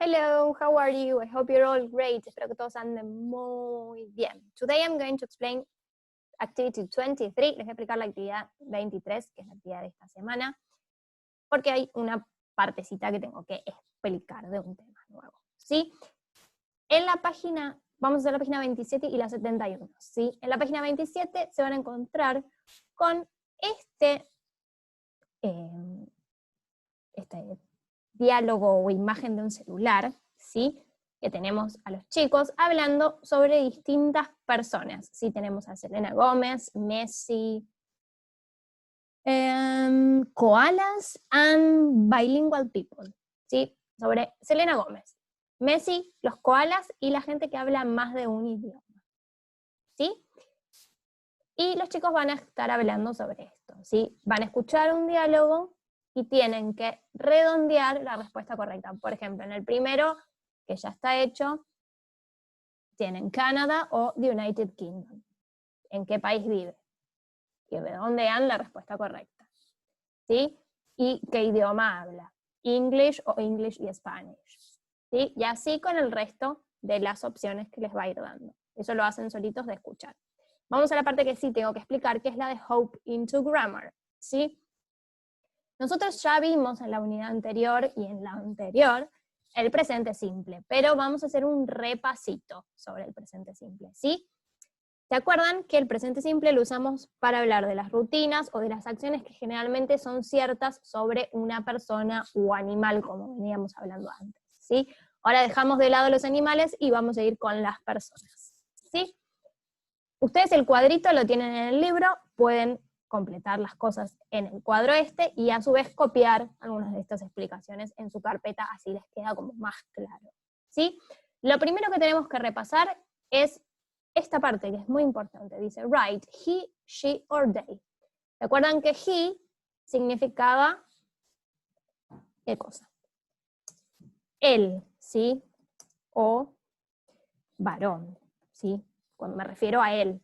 Hello, how are you? I hope you're all great. Espero que todos anden muy bien. Today I'm going to explain activity 23. Les voy a explicar la actividad 23, que es la actividad de esta semana, porque hay una partecita que tengo que explicar de un tema nuevo, ¿sí? En la página, vamos a hacer la página 27 y la 71, ¿sí? En la página 27 se van a encontrar con este diálogo o imagen de un celular, ¿sí? Que tenemos a los chicos hablando sobre distintas personas, ¿sí? Tenemos a Selena Gómez, Messi, koalas and bilingual people, ¿sí? Sobre Selena Gómez, Messi, los koalas y la gente que habla más de un idioma, ¿sí? Y los chicos van a estar hablando sobre esto, ¿sí? Van a escuchar un diálogo y tienen que redondear la respuesta correcta. Por ejemplo, en el primero, que ya está hecho, tienen Canadá o the United Kingdom. ¿En qué país vive? Y redondean la respuesta correcta, ¿sí? ¿Y qué idioma habla? English o English y Spanish, ¿sí? Y así con el resto de las opciones que les va a ir dando. Eso lo hacen solitos de escuchar. Vamos a la parte que sí tengo que explicar, que es la de Hope into Grammar, ¿sí? Nosotros ya vimos en la unidad anterior y en la anterior el presente simple, pero vamos a hacer un repasito sobre el presente simple, ¿sí? ¿Se acuerdan que el presente simple lo usamos para hablar de las rutinas o de las acciones que generalmente son ciertas sobre una persona o animal, como veníamos hablando antes, ¿sí? Ahora dejamos de lado los animales y vamos a ir con las personas, ¿sí? Ustedes el cuadrito lo tienen en el libro, pueden completar las cosas en el cuadro y a su vez copiar algunas de estas explicaciones en su carpeta, así les queda como más claro, ¿sí? Lo primero que tenemos que repasar es esta parte que es muy importante, dice write he, she or they. ¿Recuerdan que he significaba qué cosa? Él, ¿sí? O varón, ¿sí? Cuando me refiero a él.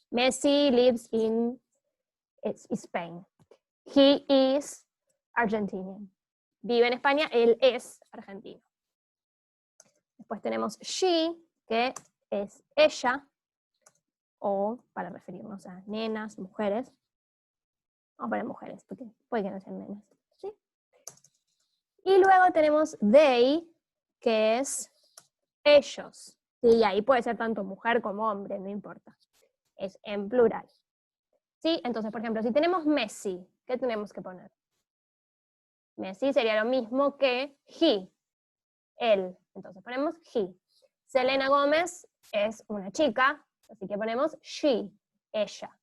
Messi lives in Spain. He is Argentinian. Vive en España, él es argentino. Después tenemos she, que es ella, o para referirnos a nenas, mujeres. Vamos a poner mujeres, porque puede que no sean nenas, ¿sí? Y luego tenemos they, que es ellos. ¿Sí? Y ahí puede ser tanto mujer como hombre, no importa. Es en plural. ¿Sí? Entonces, por ejemplo, si tenemos Messi, ¿qué tenemos que poner? Messi sería lo mismo que he, él. Entonces ponemos he. Selena Gómez es una chica, así que ponemos she, ella.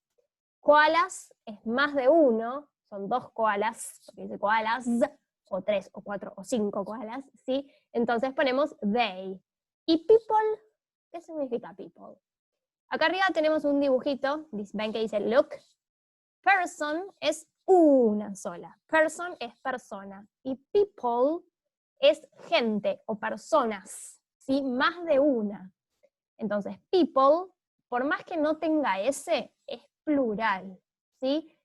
Koalas es más de uno, son dos koalas, porque dice koalas, o 3, o 4, o 5 koalas, ¿sí? Entonces ponemos they. ¿Y people? ¿Qué significa people? Acá arriba tenemos un dibujito, ven que dice look. Person es una sola. Person es persona. Y people es gente o personas, ¿sí? Más de una. Entonces, people, por más que no tenga S, es plural, ¿sí?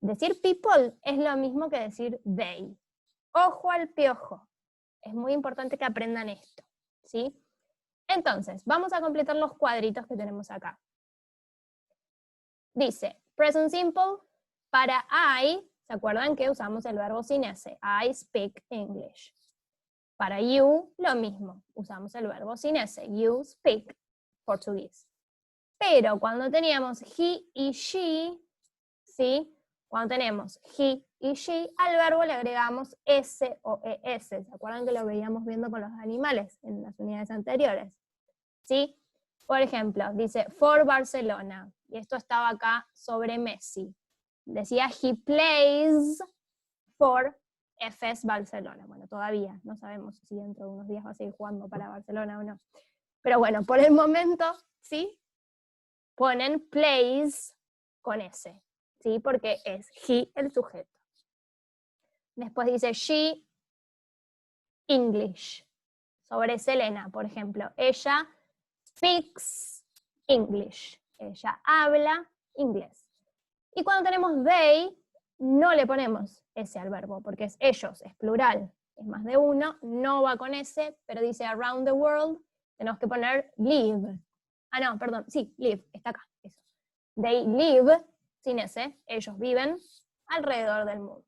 Decir people es lo mismo que decir they. Ojo al piojo. Es muy importante que aprendan esto, ¿sí? Entonces, vamos a completar los cuadritos que tenemos acá. Dice, present simple, para I, ¿se acuerdan que usamos el verbo sin S? I speak English. Para you, lo mismo, usamos el verbo sin S. You speak Portuguese. Pero cuando teníamos he y she, ¿sí? Cuando tenemos he y she, al verbo le agregamos S o ES. ¿Se acuerdan que lo veíamos viendo con los animales en las unidades anteriores? ¿Sí? Por ejemplo, dice for Barcelona. Y esto estaba acá sobre Messi. Decía he plays for FS Barcelona. Bueno, todavía no sabemos si dentro de unos días va a seguir jugando para Barcelona o no. Pero bueno, por el momento, ¿sí? Ponen plays con S, ¿sí? Porque es he el sujeto. Después dice she English. Sobre Selena, por ejemplo. Ella speaks English. Ella habla inglés. Y cuando tenemos they, no le ponemos ese al verbo, porque es ellos, es plural. es más de uno, no va con ese, pero dice around the world, tenemos que poner live. Ah, no, perdón, sí, live, está acá, eso. They live, sin ese, ellos viven alrededor del mundo.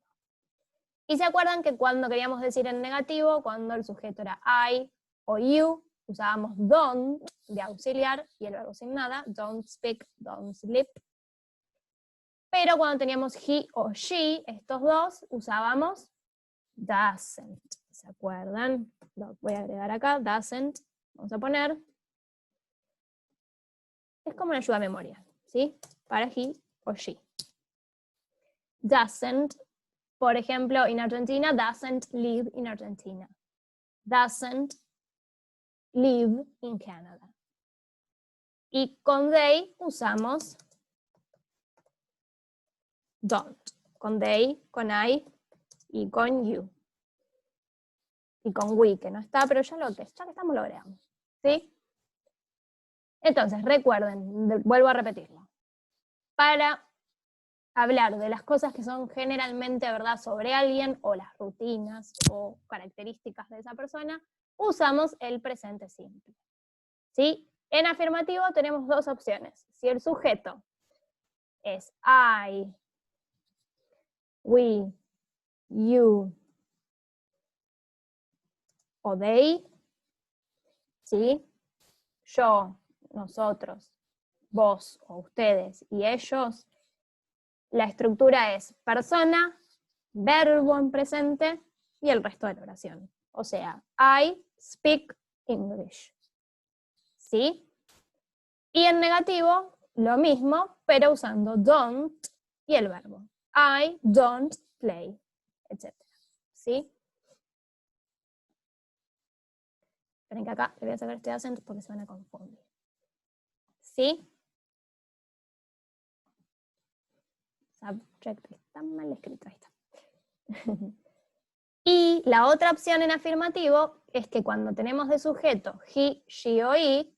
Y se acuerdan que cuando queríamos decir en negativo, cuando el sujeto era I o you, usábamos don't de auxiliar y el verbo sin nada, don't speak, don't sleep. Pero cuando teníamos he o she, estos dos, usábamos doesn't. ¿Se acuerdan? Lo voy a agregar acá, doesn't. Vamos a poner. Es como una ayuda a memoria, ¿sí? Para he o she. Doesn't, por ejemplo, in Argentina, doesn't live in Argentina. Doesn't live in Canada. Y con they usamos don't. Con they, con I y con you. Y con we, que no está, pero ya que estamos lo agregamos. ¿Sí? Entonces, recuerden, vuelvo a repetirlo. Para hablar de las cosas que son generalmente verdad sobre alguien, o las rutinas o características de esa persona, usamos el presente simple. ¿Sí? En afirmativo tenemos dos opciones. Si el sujeto es I, we, you o they, ¿sí? Yo, nosotros, vos o ustedes y ellos, la estructura es persona, verbo en presente y el resto de la oración. O sea, I speak English. ¿Sí? Y en negativo, lo mismo, pero usando don't y el verbo. I don't play, etc. ¿Sí? Esperen que acá le voy a sacar este acento porque se van a confundir. ¿Sí? Subject está mal escrito, ahí está. Y la otra opción en afirmativo es que cuando tenemos de sujeto he, she o it,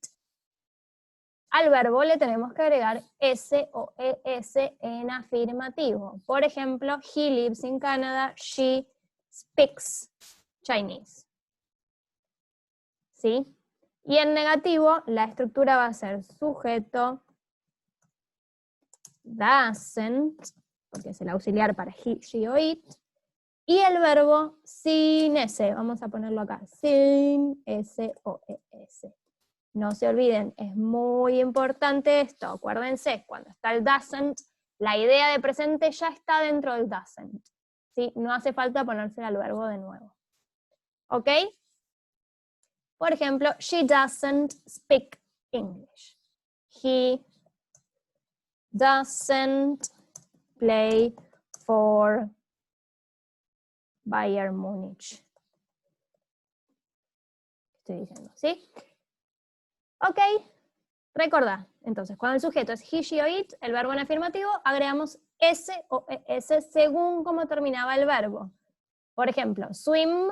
al verbo le tenemos que agregar S o ES en afirmativo. Por ejemplo, he lives in Canada, she speaks Chinese. ¿Sí? Y en negativo, la estructura va a ser sujeto, doesn't, porque es el auxiliar para he, she o it, y el verbo sin S, vamos a ponerlo acá, sin S o ES. No se olviden, es muy importante esto, acuérdense, cuando está el doesn't, la idea de presente ya está dentro del doesn't, ¿sí? No hace falta ponerse al verbo de nuevo. ¿Ok? Por ejemplo, she doesn't speak English. He doesn't play for Bayern Múnich. Estoy diciendo, ¿sí? Ok, recordá, entonces, cuando el sujeto es he, she o it, el verbo en afirmativo, agregamos S o ES según cómo terminaba el verbo. Por ejemplo, swim,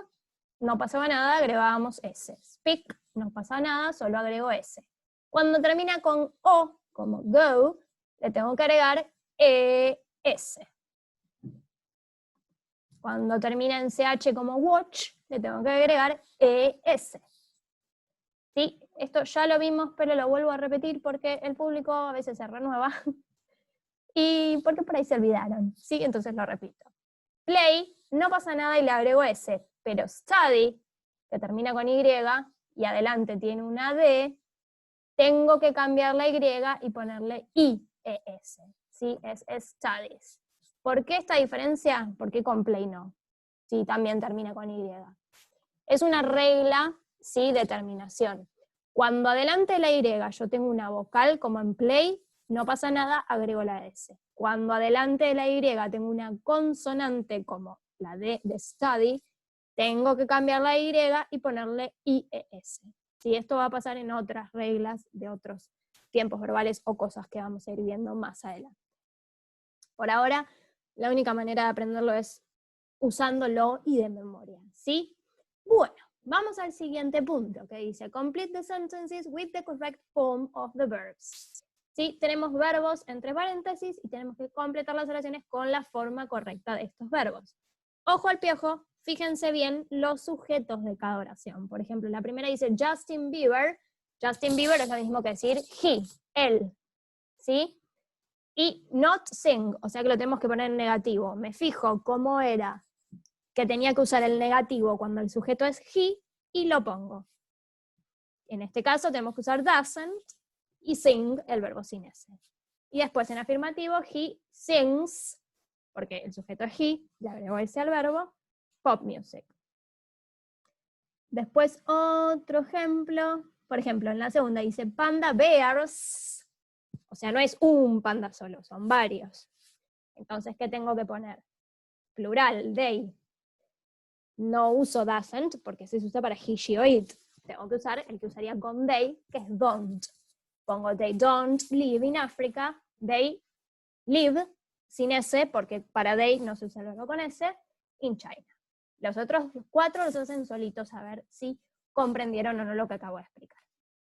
no pasaba nada, agregábamos S. Speak, no pasaba nada, solo agrego S. Cuando termina con O, como go, le tengo que agregar ES. Cuando termina en CH como watch, le tengo que agregar ES. ¿Sí? Esto ya lo vimos, pero lo vuelvo a repetir porque el público a veces se renueva. Y porque por ahí se olvidaron. ¿Sí? Entonces lo repito. Play, no pasa nada y le agrego S. Pero study, que termina con Y y adelante tiene una D, tengo que cambiar la Y y ponerle IES. ¿Sí? Es studies. ¿Por qué esta diferencia? ¿Por qué con play no? Sí, también termina con Y. Es una regla, sí, de terminación. Cuando adelante de la Y yo tengo una vocal como en play, no pasa nada, agrego la S. Cuando adelante de la Y tengo una consonante como la D de study, tengo que cambiar la Y y ponerle IES. ¿Sí? Esto va a pasar en otras reglas de otros tiempos verbales o cosas que vamos a ir viendo más adelante. Por ahora, la única manera de aprenderlo es usándolo y de memoria, ¿sí? Bueno, vamos al siguiente punto, que dice, complete the sentences with the correct form of the verbs. ¿Sí? Tenemos verbos entre paréntesis y tenemos que completar las oraciones con la forma correcta de estos verbos. Ojo al piojo, fíjense bien los sujetos de cada oración. Por ejemplo, la primera dice Justin Bieber. Justin Bieber es lo mismo que decir he, él, ¿sí? Y not sing, o sea que lo tenemos que poner en negativo. Me fijo cómo era que tenía que usar el negativo cuando el sujeto es he y lo pongo. En este caso tenemos que usar doesn't y sing, el verbo sin S. Y después en afirmativo, he sings, porque el sujeto es he, le agrego S al verbo, pop music. Después otro ejemplo, por ejemplo, en la segunda dice panda bears, o sea, no es un panda solo, son varios. Entonces, ¿qué tengo que poner? Plural, they. No uso doesn't, porque se usa para he, she o it. Tengo que usar el que usaría con they, que es don't. Pongo they don't live in Africa, they live, sin S, porque para they no se usa el verbo con S, in China. Los otros 4 los hacen solitos a ver si comprendieron o no lo que acabo de explicar.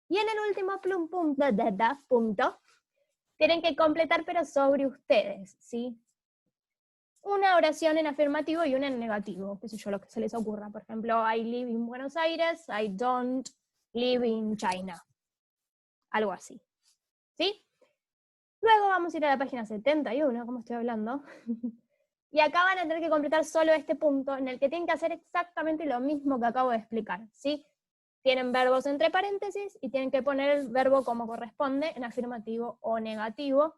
Y en el último punto, tienen que completar, pero sobre ustedes, ¿sí? Una oración en afirmativo y una en negativo, qué sé yo, lo que se les ocurra. Por ejemplo, I live in Buenos Aires, I don't live in China. Algo así, ¿sí? Luego vamos a ir a la página 71, como estoy hablando. Y acá van a tener que completar solo este punto en el que tienen que hacer exactamente lo mismo que acabo de explicar, ¿sí? Tienen verbos entre paréntesis y tienen que poner el verbo como corresponde en afirmativo o negativo.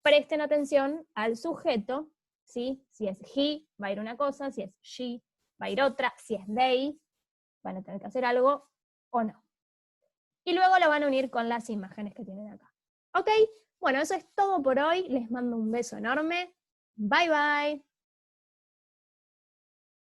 Presten atención al sujeto, ¿sí? Si es he, va a ir una cosa, si es she, va a ir otra, si es they, van a tener que hacer algo o no. Y luego lo van a unir con las imágenes que tienen acá. ¿Ok? Bueno, eso es todo por hoy. Les mando un beso enorme. Bye, bye.